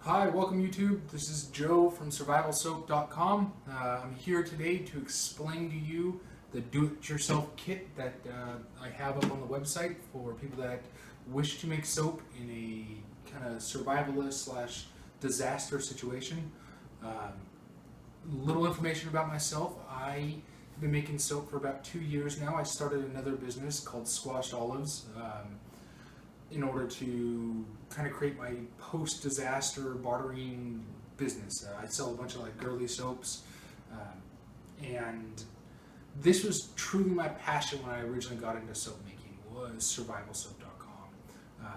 Hi, welcome YouTube. This is Joe from survivalsoap.com. I'm here today to explain to you the do-it-yourself kit that I have up on the website for people that wish to make soap in a kind of survivalist slash disaster situation. Little information about myself. I have been making soap for about 2 years now. I started another business called Squashed Olives in order to kind of create my post-disaster bartering business. I sell a bunch of like girly soaps, and this was truly my passion when I originally got into soap making, was survivalsoap.com.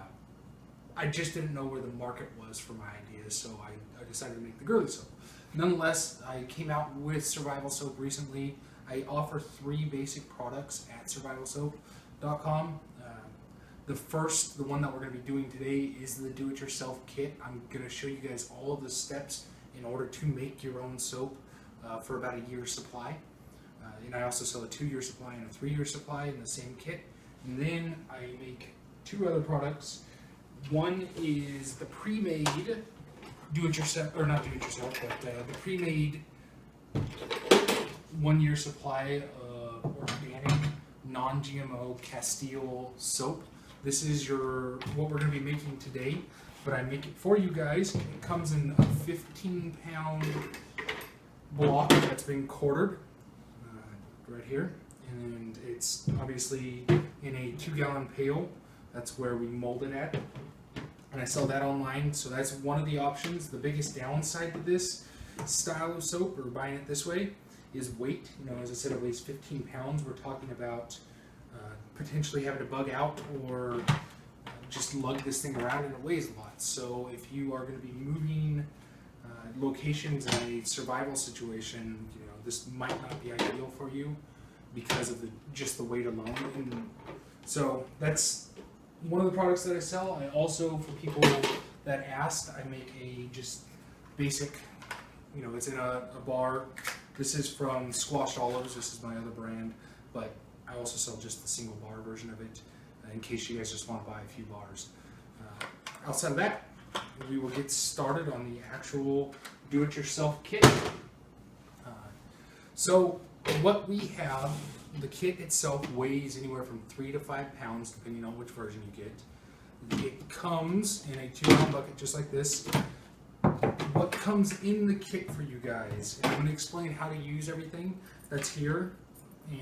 I just didn't know where the market was for my ideas, so I decided to make the girly soap. Nonetheless, I came out with Survival Soap recently. I offer 3 basic products at survivalsoap.com. The one that we're going to be doing today is the do-it-yourself kit. I'm going to show you guys all of the steps in order to make your own soap for about a year's supply. And I also sell a 2-year supply and a 3-year supply in the same kit. And then I make 2 other products. One is the pre-made do-it-yourself, or not do-it-yourself, but the pre-made 1-year supply of organic, non-GMO Castile soap. This is what we're going to be making today, but I make it for you guys. It comes in a 15-pound block that's been quartered right here, and it's obviously in a 2-gallon pail. That's where we mold it at, and I sell that online. So that's one of the options. The biggest downside to this style of soap, or buying it this way, is weight. As I said, it weighs 15 pounds. We're talking about potentially having to bug out or just lug this thing around, and it weighs a lot. So if you are going to be moving locations in a survival situation, this might not be ideal for you because of just the weight alone. And so that's one of the products that I sell. I also, for people that asked, I make a just basic, it's in a bar. This is from Squashed Olives. This is my other brand, but I also sell just the single bar version of it in case you guys just want to buy a few bars. Outside of that, we will get started on the actual do-it-yourself kit. So what we have, the kit itself weighs anywhere from 3 to 5 pounds depending on which version you get. It comes in a 2-pound bucket just like this. What comes in the kit for you guys, and I'm going to explain how to use everything that's here,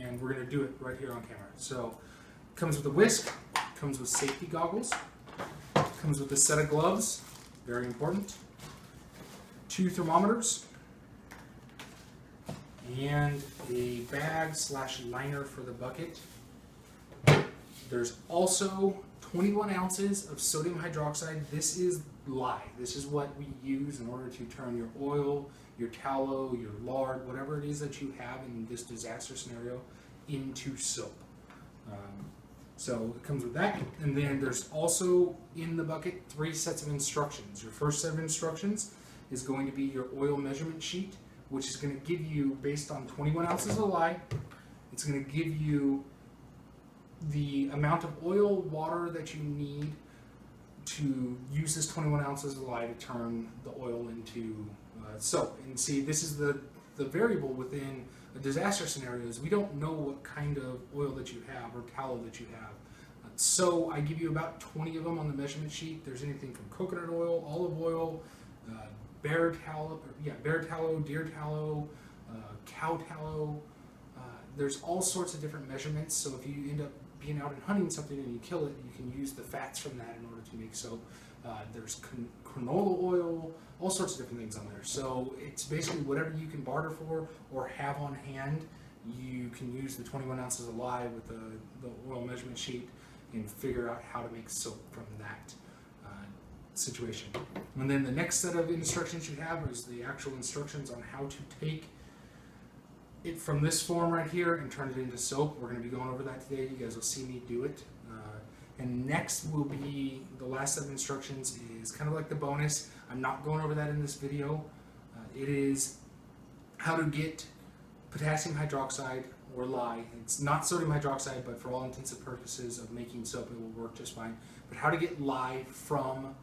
and we're going to do it right here on camera. So it comes with a whisk, comes with safety goggles, comes with a set of gloves, very important, 2 thermometers, and a bag / liner for the bucket. There's also 21 ounces of sodium hydroxide. This is lye. This is what we use in order to turn your oil, your tallow, your lard, whatever it is that you have in this disaster scenario, into soap. So it comes with that. And then there's also in the bucket 3 sets of instructions. Your first set of instructions is going to be your oil measurement sheet, which is going to give you, based on 21 ounces of lye, it's going to give you the amount of oil, water that you need to use this 21 ounces of lye to turn the oil into soap. And see, this is the variable within a disaster scenario, is we don't know what kind of oil that you have or tallow that you have. So I give you about 20 of them on the measurement sheet. There's anything from coconut oil, olive oil, bear tallow, deer tallow, cow tallow. There's all sorts of different measurements. So if you end up being out and hunting something and you kill it, you can use the fats from that in order to make soap. There's canola oil, all sorts of different things on there. So it's basically whatever you can barter for or have on hand. You can use the 21 ounces of lye with the oil measurement sheet and figure out how to make soap from that situation. And then the next set of instructions you have is the actual instructions on how to take it from this form right here and turn it into soap. We're going to be going over that today. You guys will see me do it. And next will be the last set of instructions, is kind of like the bonus. I'm not going over that in this video. It is how to get potassium hydroxide or lye. It's not sodium hydroxide, but for all intents and purposes of making soap, it will work just fine. But how to get lye from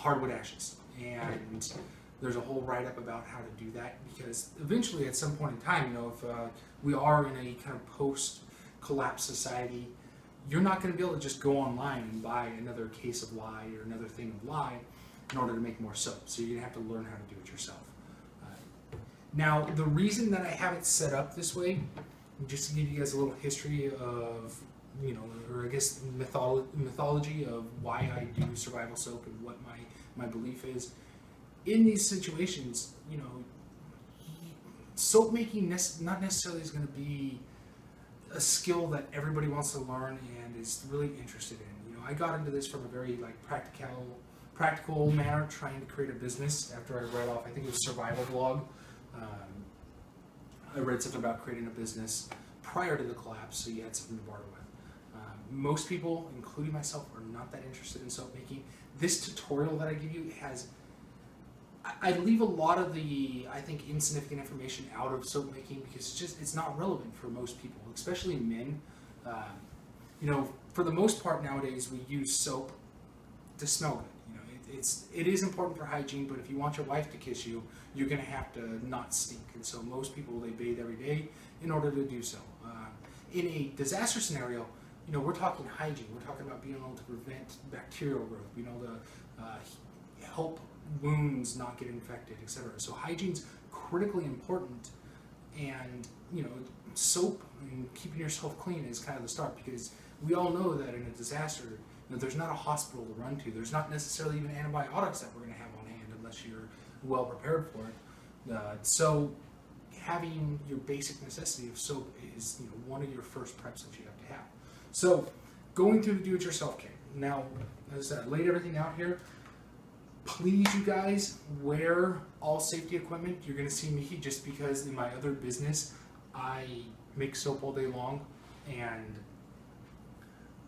hardwood ashes. And there's a whole write-up about how to do that, because eventually at some point in time, you know, if we are in a kind of post-collapse society, you're not going to be able to just go online and buy another case of lye or another thing of lye in order to make more soap. So you're going to have to learn how to do it yourself. Now, the reason that I have it set up this way, just to give you guys a little history of, you know, or I guess mythology of why I do survival soap and what my belief is. In these situations, you know, soap making not necessarily is going to be a skill that everybody wants to learn and is really interested in. You know, I got into this from a very like practical manner, trying to create a business after I read off, I think it was Survival Blog. I read something about creating a business prior to the collapse, so you had something to barter with. Most people, including myself, are not that interested in soap making. This tutorial that I give you has, I leave a lot of the, I think, insignificant information out of soap making because it's not relevant for most people, especially men. You know, for the most part nowadays, we use soap to smell good. You know, it is important for hygiene, but if you want your wife to kiss you, you're going to have to not stink. And so most people, they bathe every day in order to do so. In a disaster scenario, you know, we're talking hygiene. We're talking about being able to prevent bacterial growth, being able to help wounds not get infected, etc. So hygiene's critically important, and you know, soap and keeping yourself clean is kind of the start, because we all know that in a disaster, you know, there's not a hospital to run to. There's not necessarily even antibiotics that we're going to have on hand unless you're well prepared for it. So having your basic necessity of soap is, you know, one of your first preps that you have to have. So going through the do-it-yourself kit. Now, as I said, I laid everything out here. Please, you guys, wear all safety equipment. You're going to see me just because in my other business, I make soap all day long, and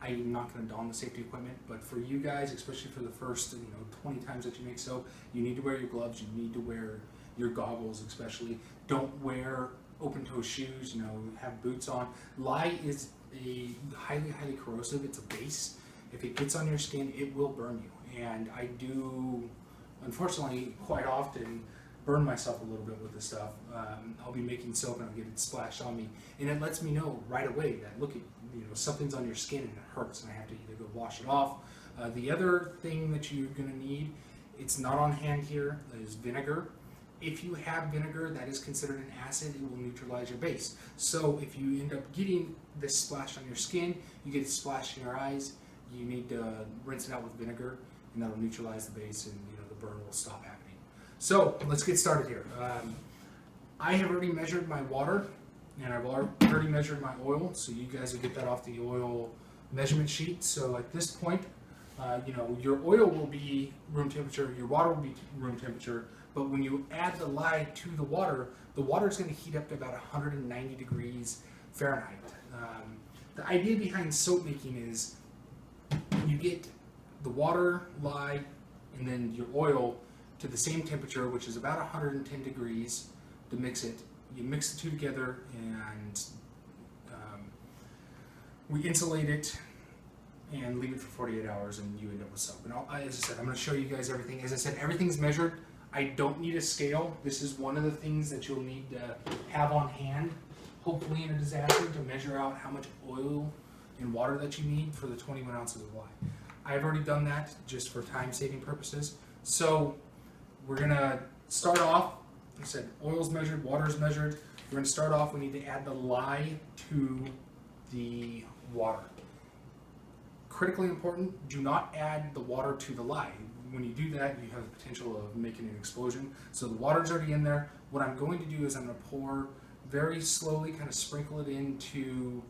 I'm not going to don the safety equipment. But for you guys, especially for the first 20 times that you make soap, you need to wear your gloves. You need to wear your goggles, especially. Don't wear open-toe shoes. You know, have boots on. Lye is a highly corrosive. It's a base. If it gets on your skin, it will burn you. And I do, unfortunately, quite often burn myself a little bit with this stuff. I'll be making soap and I'll get it splashed on me, and it lets me know right away that, look, something's on your skin and it hurts, and I have to either go wash it off. The other thing that you're going to need, it's not on hand here, is vinegar. If you have vinegar, that is considered an acid. It will neutralize your base. So if you end up getting this splashed on your skin, you get it splashed in your eyes, you need to rinse it out with vinegar, and that'll neutralize the base, and the burn will stop happening. So let's get started here. I have already measured my water, and I've already measured my oil, so you guys will get that off the oil measurement sheet. So at this point, your oil will be room temperature, your water will be room temperature, but when you add the lye to the water is going to heat up to about 190 degrees Fahrenheit. The idea behind soap making is you get the water, lye, and then your oil to the same temperature, which is about 110 degrees, to mix it. You mix the two together, and we insulate it and leave it for 48 hours, and you end up with soap. And as I said, I'm going to show you guys everything. As I said, everything's measured. I don't need a scale. This is one of the things that you'll need to have on hand, hopefully in a disaster, to measure out how much oil and water that you need for the 21 ounces of lye. I've already done that just for time-saving purposes. So we're going to start off. I said oil's measured, water's measured. We're going to start off, we need to add the lye to the water. Critically important, do not add the water to the lye. When you do that, you have the potential of making an explosion. So the water's already in there. What I'm going to do is I'm going to pour very slowly, kind of sprinkle it into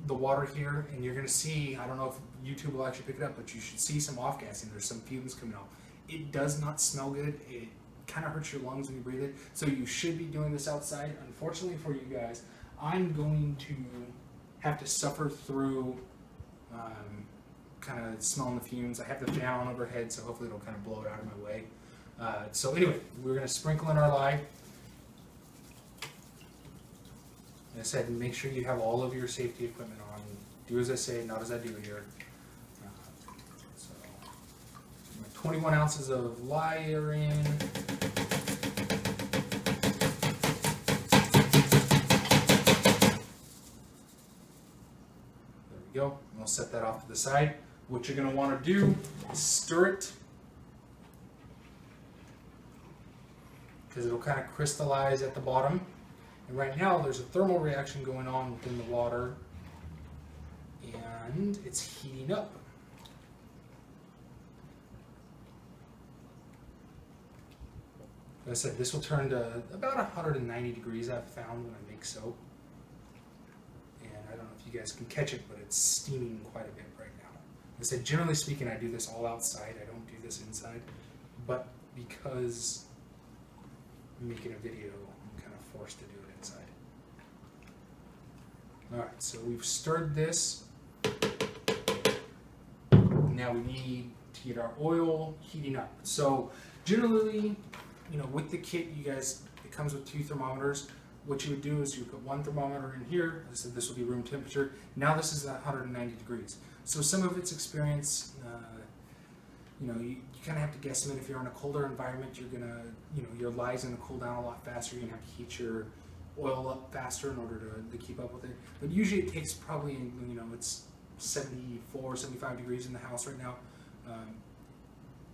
the water here, and you're going to see, I don't know if YouTube will actually pick it up, but you should see some off-gassing. There's some fumes coming out. It does not smell good. It kind of hurts your lungs when you breathe it. So you should be doing this outside. Unfortunately for you guys, I'm going to have to suffer through kind of smelling the fumes. I have the fan on overhead, so hopefully it'll kind of blow it out of my way. So anyway, we're going to sprinkle in our lye. As I said, make sure you have all of your safety equipment on. Do as I say, not as I do here. So 21 ounces of lye are in. There we go. We'll set that off to the side. What you're going to want to do is stir it, because it'll kind of crystallize at the bottom. And right now there's a thermal reaction going on within the water, and it's heating up. Like I said, this will turn to about 190 degrees I've found when I make soap. And I don't know if you guys can catch it, but it's steaming quite a bit right now. Like I said, generally speaking, I do this all outside. I don't do this inside. But because I'm making a video, I'm kind of forced to do it inside. Alright, so we've stirred this. Now we need to get our oil heating up. So generally, with the kit, you guys, it comes with 2 thermometers. What you would do is you put 1 thermometer in here. I said this will be room temperature. Now this is at 190 degrees. So some of its experience, you kind of have to guesstimate. If you're in a colder environment, you're gonna, your lye's gonna cool down a lot faster. You're gonna have to heat your oil up faster in order to keep up with it. But usually it takes probably, it's 74, 75 degrees in the house right now.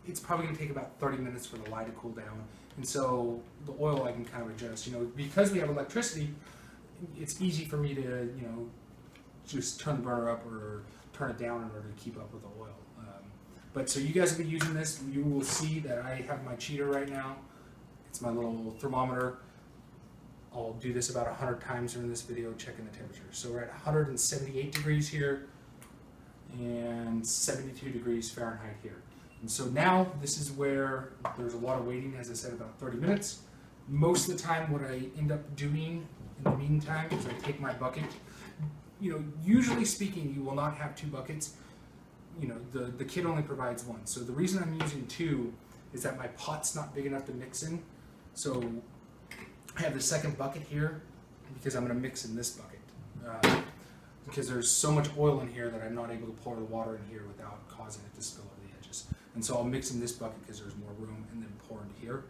It's probably going to take about 30 minutes for the lye to cool down. And so the oil I can kind of adjust. Because we have electricity, it's easy for me to, just turn the burner up or turn it down in order to keep up with the oil. But so you guys will be using this. You will see that I have my cheater right now. It's my little thermometer. I'll do this about 100 times during this video, checking the temperature. So we're at 178 degrees here and 72 degrees Fahrenheit here. And so now this is where there's a lot of waiting, as I said, about 30 minutes. Most of the time what I end up doing in the meantime is I take my bucket. Usually speaking, you will not have 2 buckets. The kit only provides 1. So the reason I'm using 2 is that my pot's not big enough to mix in. So I have the second bucket here because I'm going to mix in this bucket. Because there's so much oil in here that I'm not able to pour the water in here without causing it to spill over the edges. And so I'll mix in this bucket because there's more room and then pour into here.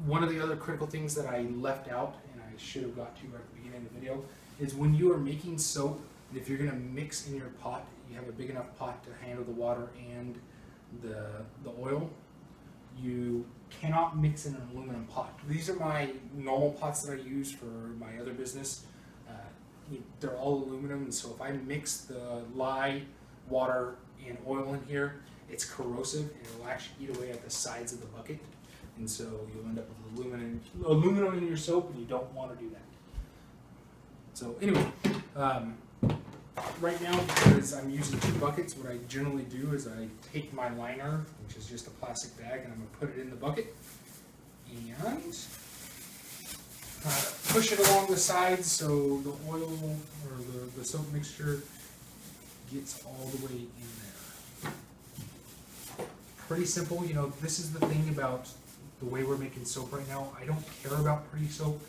One of the other critical things that I left out, and I should have got to right at the beginning of the video, is when you are making soap, if you're going to mix in your pot, you have a big enough pot to handle the water and the oil, you cannot mix in an aluminum pot. These are my normal pots that I use for my other business. They're all aluminum, and so if I mix the lye, water, and oil in here, it's corrosive and it'll actually eat away at the sides of the bucket, and so you'll end up with aluminum in your soap, and you don't want to do that. So anyway, right now, because I'm using 2 buckets, what I generally do is I take my liner, which is just a plastic bag, and I'm going to put it in the bucket and push it along the sides so the oil or the soap mixture gets all the way in there. Pretty simple. This is the thing about the way we're making soap right now. I don't care about pretty soap.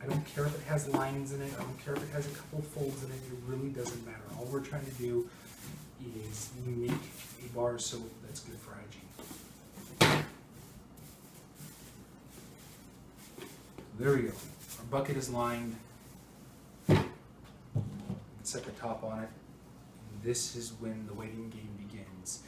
I don't care if it has lines in it. I don't care if it has a couple folds in it. It really doesn't matter. All we're trying to do is make a bar of soap that's good for hygiene. There we go. Our bucket is lined. Set the top on it. And this is when the waiting game begins.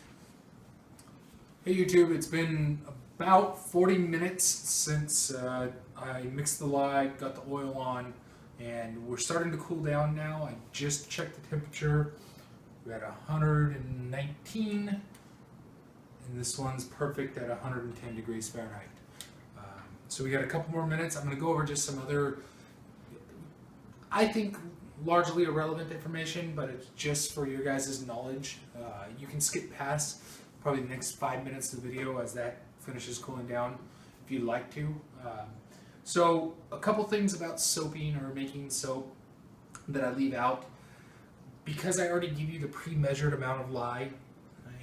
Hey YouTube, it's been about 40 minutes since I mixed the lye, got the oil on, and we're starting to cool down now. I just checked the temperature. We're at 119, and this one's perfect at 110 degrees Fahrenheit. So we got a couple more minutes. I'm going to go over just some other, I think, largely irrelevant information, but it's just for your guys' knowledge. You can skip past probably the next 5 minutes of the video as that finishes cooling down if you'd like to. So a couple things about soaping or making soap that I leave out. Because I already give you the pre-measured amount of lye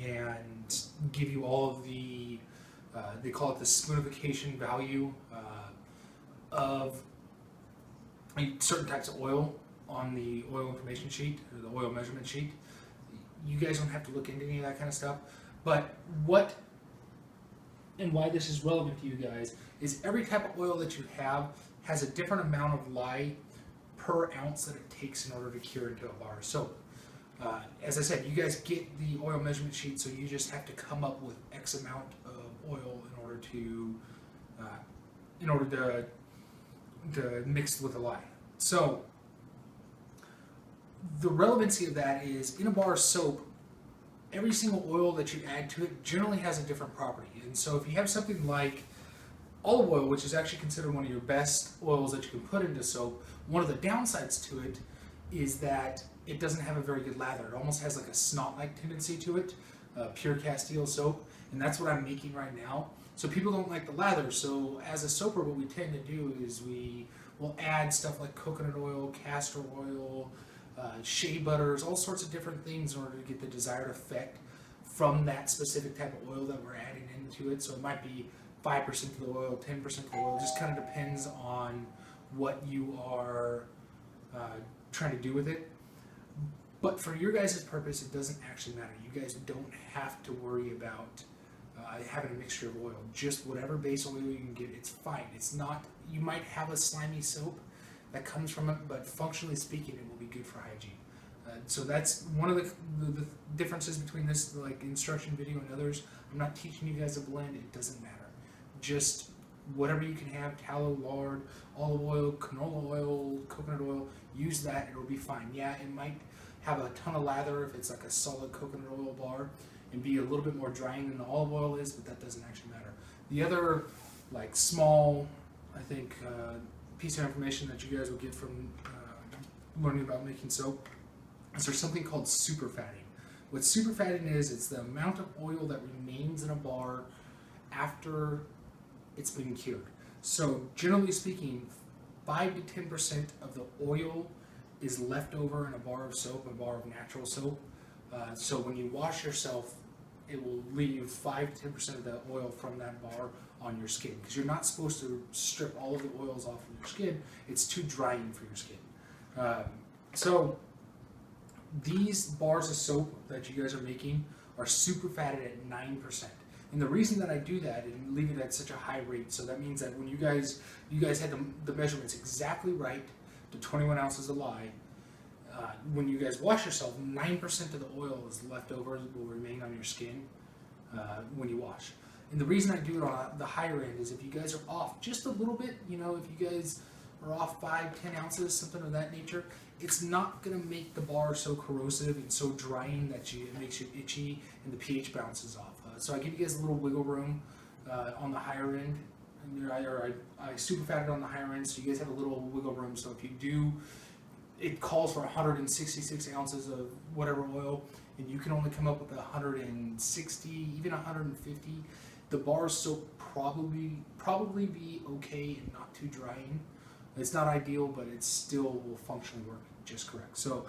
and give you all of the, they call it the spoonification value of certain types of oil on the oil information sheet or the oil measurement sheet. You guys don't have to look into any of that kind of stuff. But what and why this is relevant to you guys is every type of oil that you have has a different amount of lye per ounce that it takes in order to cure into a bar of soap. As I said, you guys get the oil measurement sheet, so you just have to come up with X amount of oil in order to mix with the lye. So the relevancy of that is in a bar of soap, every single oil that you add to it generally has a different property. And so if you have something like olive oil, which is actually considered one of your best oils that you can put into soap, one of the downsides to it is that it doesn't have a very good lather. It almost has like a snot-like tendency to it, pure Castile soap, and that's what I'm making right now. So people don't like the lather, so as a soaper what we tend to do is we will add stuff like coconut oil, castor oil, shea butters, all sorts of different things in order to get the desired effect from that specific type of oil that we're adding into it. So it might be 5% of the oil, 10% of the oil, it just kind of depends on what you are trying to do with it. But for your guys' purpose, it doesn't actually matter. You guys don't have to worry about having a mixture of oil. Just whatever base oil you can get, it's fine. It's not, you might have a slimy soap that comes from it, but functionally speaking, it will be good for hygiene. So that's one of the differences between this like instruction video and others. I'm not teaching you guys a blend. It doesn't matter. Just whatever you can have, tallow, lard, olive oil, canola oil, coconut oil, use that. It'll be fine. Yeah, it might have a ton of lather if it's like a solid coconut oil bar and be a little bit more drying than the olive oil is, but that doesn't actually matter. The other like small, I think, piece of information that you guys will get from learning about making soap is there's something called superfatting. What superfatting is, it's the amount of oil that remains in a bar after it's been cured. So generally speaking, 5 to 10% of the oil is left over in a bar of soap, a bar of natural soap. So when you wash yourself, it will leave 5 to 10% of the oil from that bar on your skin, because you're not supposed to strip all of the oils off of your skin. It's too drying for your skin. So these bars of soap that you guys are making are super fatted at 9%. And the reason that I do that and leave it at such a high rate, so that means that when you guys had the measurements exactly right to 21 ounces of lye, when you guys wash yourself, 9% of the oil is left over, will remain on your skin when you wash. And the reason I do it on the higher end is if you guys are off just a little bit, you know, if you guys are off 5, 10 ounces, something of that nature, it's not going to make the bar so corrosive and so drying that it makes you itchy and the pH bounces off. So I give you guys a little wiggle room on the higher end. I super fatted on the higher end, so you guys have a little wiggle room. So if you do, it calls for 166 ounces of whatever oil, and you can only come up with 160, even 150. The bar of soap probably be okay and not too drying. It's not ideal, but it still will functionally work just correct. So,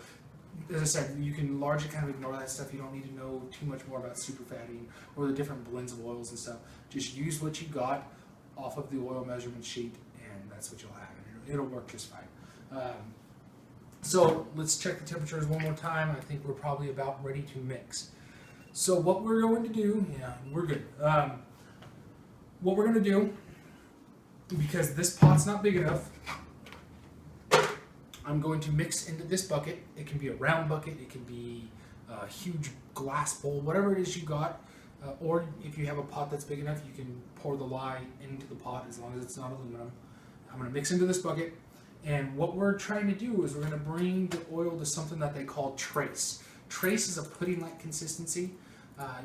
as I said, you can largely kind of ignore that stuff. You don't need to know too much more about super fatting or the different blends of oils and stuff. Just use what you got off of the oil measurement sheet, and that's what you'll have. And it'll work just fine. So let's check the temperatures one more time. I think we're probably about ready to mix. So what we're going to do, yeah, we're good. What we're going to do, because this pot's not big enough, I'm going to mix into this bucket. It can be a round bucket, it can be a huge glass bowl, whatever it is you got. Or if you have a pot that's big enough, you can pour the lye into the pot as long as it's not aluminum. I'm going to mix into this bucket. And what we're trying to do is we're going to bring the oil to something that they call trace. Trace is a pudding-like consistency.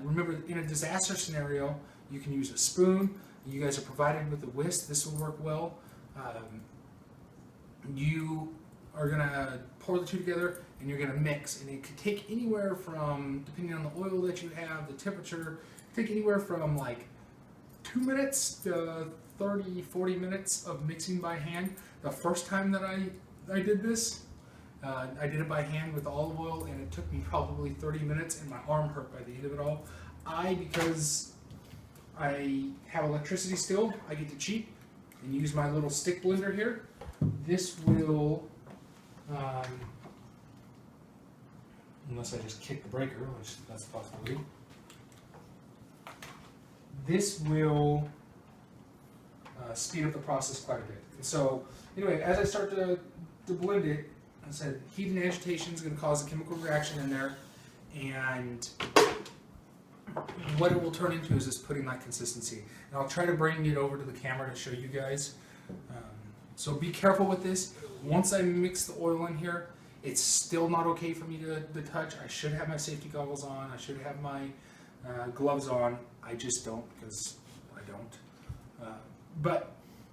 Remember, in a disaster scenario, you can use a spoon. You guys are provided with a whisk. This will work well. You are going to pour the two together, and you're going to mix. And it could take anywhere from, depending on the oil that you have, the temperature, take anywhere from like 2 minutes to 30, 40 minutes of mixing by hand. The first time that I did this, I did it by hand with olive oil, and it took me probably 30 minutes, and my arm hurt by the end of it all. Because I have electricity still, I get to cheat and use my little stick blender here. This will, unless I just kick the breaker, which that's a possibility. this will speed up the process quite a bit. And so, anyway, as I start to blend it, I said heat and agitation is going to cause a chemical reaction in there, and what it will turn into is this pudding-like consistency. And I'll try to bring it over to the camera to show you guys. So be careful with this. Once I mix the oil in here, it's still not okay for me to touch. I should have my safety goggles on. I should have my gloves on. I just don't, because I don't. But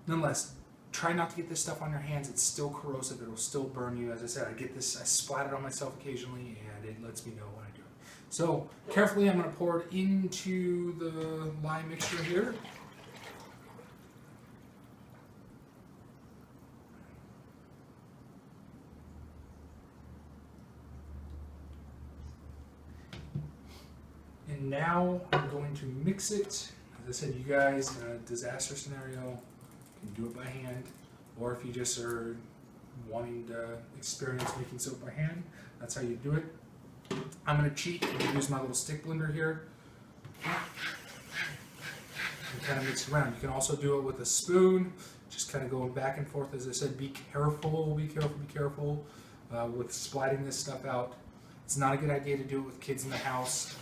nonetheless, try not to get this stuff on your hands. It's still corrosive. It'll still burn you. As I said, I splat it on myself occasionally, and it lets me know when I do it. So carefully, I'm going to pour it into the lye mixture here. And now I'm going to mix it. As I said, you guys, in a disaster scenario, can do it by hand, or if you just are wanting to experience making soap by hand, that's how you do it. I'm going to cheat and use my little stick blender here and kind of mix it around. You can also do it with a spoon, just kind of going back and forth. As I said, be careful, be careful, be careful with splatting this stuff out. It's not a good idea to do it with kids in the house.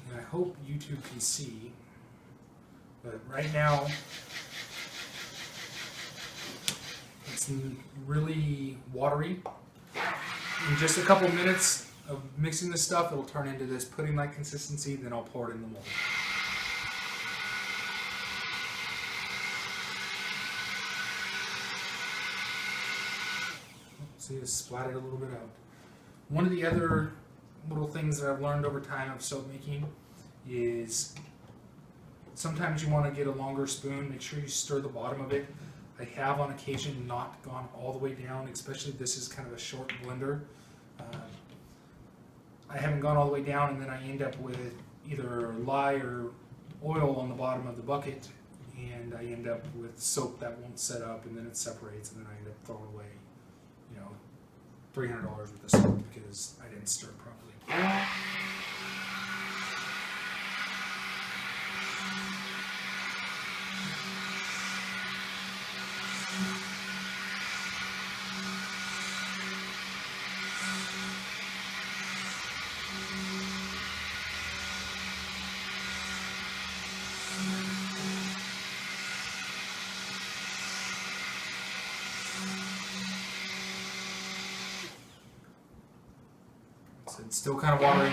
And I hope YouTube can see, but right now it's really watery. In just a couple minutes of mixing this stuff, it'll turn into this pudding-like consistency, then I'll pour it in the mold. See, it's splattered a little bit out. One of the other little things that I've learned over time of soap making is sometimes you want to get a longer spoon. Make sure you stir the bottom of it. I have on occasion not gone all the way down, especially this is kind of a short blender. I haven't gone all the way down, and then I end up with either lye or oil on the bottom of the bucket, and I end up with soap that won't set up, and then it separates, and then I end up throwing away, you know, $300 worth of soap because I didn't stir it properly. So it's still kind of watery.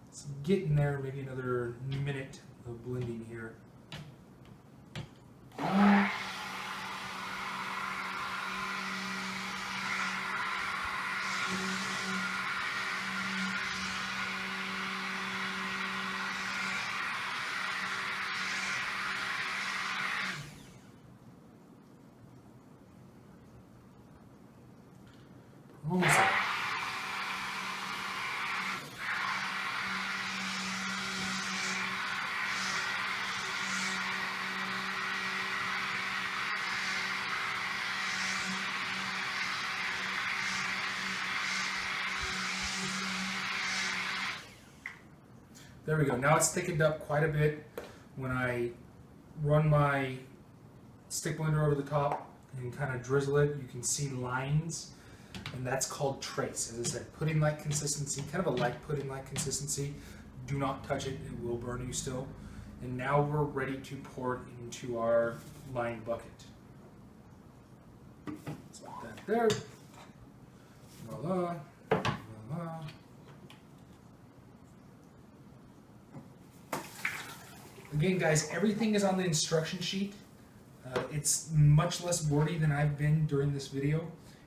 It's getting there, maybe another minute of blending here. Almost there. There we go. Now it's thickened up quite a bit. When I run my stick blender over the top and kind of drizzle it, you can see lines, and that's called trace. As I said, pudding-like consistency, kind of a light pudding-like consistency. Do not touch it, it will burn you still. And now we're ready to pour it into our lined bucket. Let's put that there. Voila. Voila. Again, guys, everything is on the instruction sheet. It's much less wordy than I've been during this video.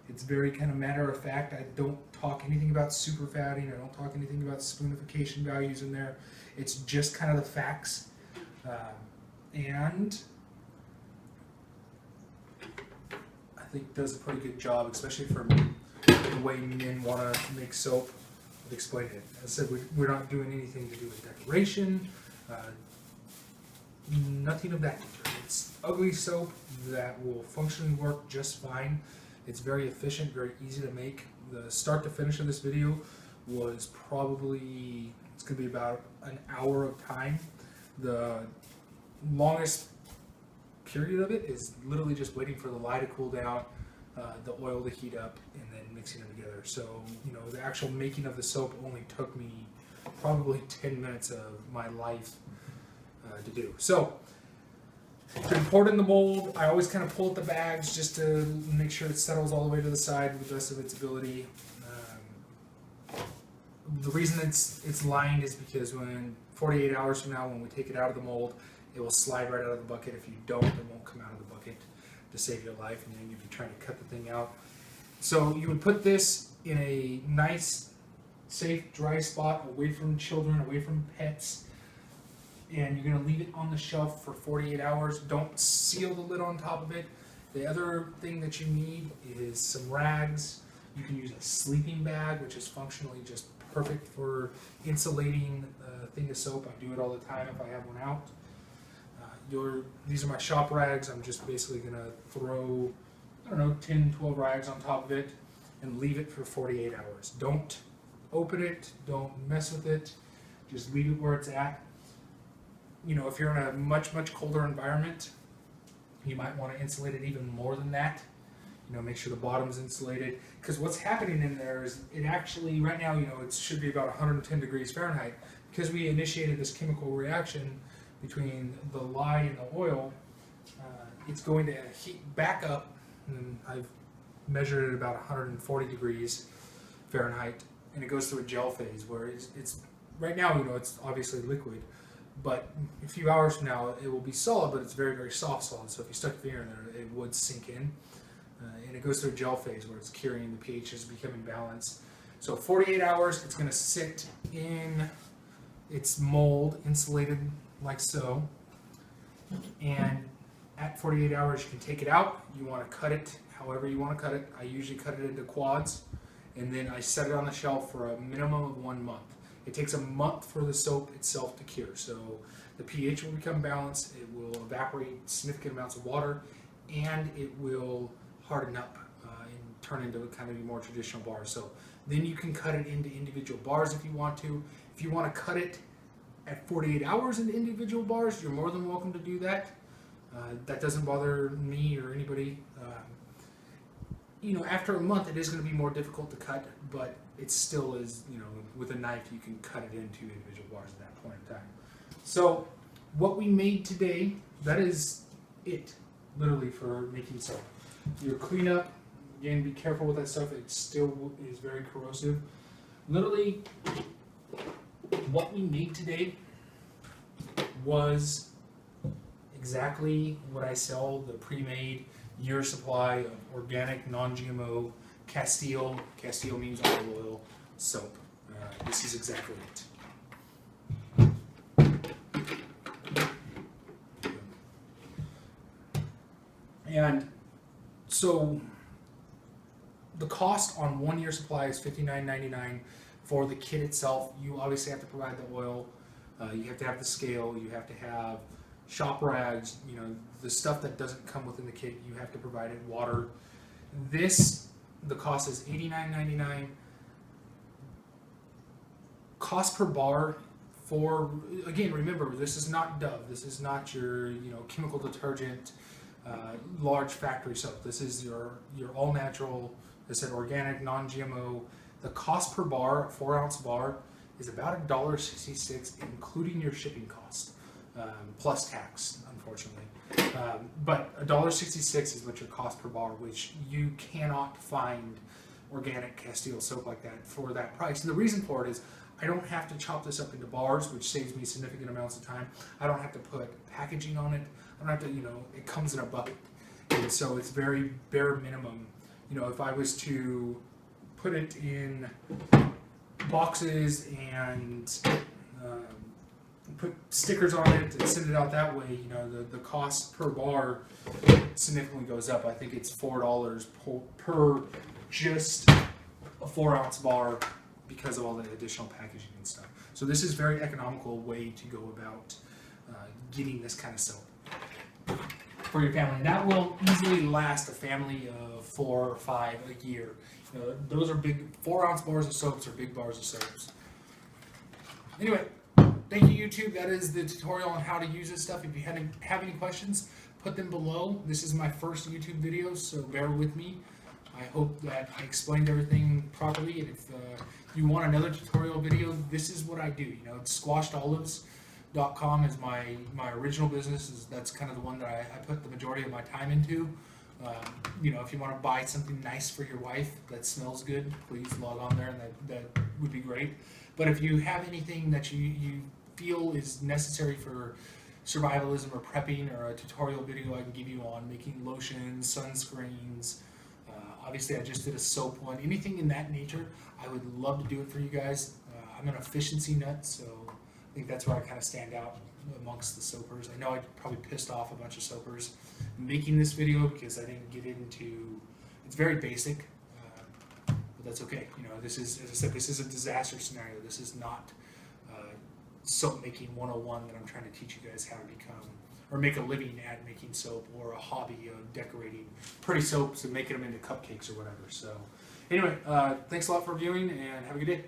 It's very kind of matter of fact. I don't talk anything about super fatting. I don't talk anything about spoonification values in there. It's just kind of the facts. And I think does a pretty good job, especially for the way men want to make soap. I've explained it. As I said, we're not doing anything to do with decoration, nothing of that nature. It's ugly soap that will functionally work just fine. It's very efficient, very easy to make. The start to finish of this video was probably, it's going to be about an hour of time. The longest period of it is literally just waiting for the lye to cool down, the oil to heat up, and then mixing them together. So, you know, the actual making of the soap only took me probably 10 minutes of my life to do. So, to pour it in the mold, I always kind of pull at the bags just to make sure it settles all the way to the side with the best of its ability. The reason it's lined is because when 48 hours from now, when we take it out of the mold, it will slide right out of the bucket. If you don't, it won't come out of the bucket to save your life, and then you'd be trying to cut the thing out. So you would put this in a nice, safe, dry spot, away from children, away from pets, and you're going to leave it on the shelf for 48 hours. Don't seal the lid on top of it. The other thing that you need is some rags. You can use a sleeping bag, which is functionally just perfect for insulating a thing of soap. I do it all the time if I have one out. These are my shop rags. I'm just basically going to throw, I don't know, 10, 12 rags on top of it and leave it for 48 hours. Don't open it. Don't mess with it. Just leave it where it's at. You know, if you're in a much, much colder environment, you might want to insulate it even more than that. You know, make sure the bottom's insulated. Because what's happening in there is it actually, right now, you know, it should be about 110 degrees Fahrenheit. Because we initiated this chemical reaction between the lye and the oil, it's going to heat back up, and I've measured it about 140 degrees Fahrenheit, and it goes through a gel phase where it's right now, you know, it's obviously liquid, but a few hours from now it will be solid, but it's very, very soft solid, so if you stuck your finger in there, it would sink in, and it goes through a gel phase where it's curing, the pH is becoming balanced. So 48 hours, it's going to sit in its mold, insulated like so, and at 48 hours you can take it out. You want to cut it however you want to cut it. I usually cut it into quads, and then I set it on the shelf for a minimum of 1 month. It takes a month for the soap itself to cure, so the pH will become balanced, it will evaporate significant amounts of water, and it will harden up and turn into kind of more traditional bars. So then you can cut it into individual bars if you want to. If you want to cut it at 48 hours into individual bars, you're more than welcome to do that. That doesn't bother me or anybody. You know, after a month it is going to be more difficult to cut, but it still is, you know, with a knife you can cut it into individual bars at that point in time. So what we made today, that is it, literally, for making soap. Your cleanup, again, be careful with that stuff, it still is very corrosive. Literally, what we made today was exactly what I sell, the pre-made year supply of organic, non-GMO Castile. Castile means olive oil soap. This is exactly it. And so the cost on 1 year supply is $59.99 for the kit itself. You obviously have to provide the oil, you have to have the scale, you have to have shop rags, you know, the stuff that doesn't come within the kit, you have to provide it, water. This, the cost is $89.99. Cost per bar for, again, remember, this is not Dove, this is not your, you know, chemical detergent, large factory soap. This is your all natural, I said, organic, non-GMO. The cost per bar, 4-ounce bar, is about $1.66, including your shipping cost, plus tax, unfortunately. But $1.66 is what your cost per bar, which you cannot find organic Castile soap like that for that price. And the reason for it is I don't have to chop this up into bars, which saves me significant amounts of time. I don't have to put packaging on it. I don't have to, you know, it comes in a bucket. And so it's very bare minimum. You know, if I was to put it in boxes and put stickers on it and send it out that way, you know, the cost per bar significantly goes up. I think it's $4 per just a 4-ounce bar because of all the additional packaging and stuff. So this is a very economical way to go about getting this kind of soap for your family. And that will easily last a family of 4 or 5 a year. You know, those are big 4-ounce bars of soaps or big bars of soaps. Anyway, thank you, YouTube. That is the tutorial on how to use this stuff. If you have any questions, put them below. This is my first YouTube video, so bear with me. I hope that I explained everything properly, and if you want another tutorial video, this is what I do. You know, it's squashedolives.com is my original business. That's kind of the one that I put the majority of my time into. You know, if you want to buy something nice for your wife that smells good, please log on there, and that would be great. But if you have anything that you feel is necessary for survivalism or prepping, or a tutorial video I can give you on making lotions, sunscreens, obviously I just did a soap one, anything in that nature, I would love to do it for you guys. I'm an efficiency nut, so I think that's where I kind of stand out amongst the soapers. I know I probably pissed off a bunch of soapers making this video because I didn't get into, it's very basic, but that's okay. You know, this is, as I said, this is a disaster scenario. This is not soap making 101 that I'm trying to teach you guys how to become, or make a living at making soap, or a hobby of decorating pretty soaps and making them into cupcakes or whatever. So anyway, thanks a lot for viewing, and have a good day.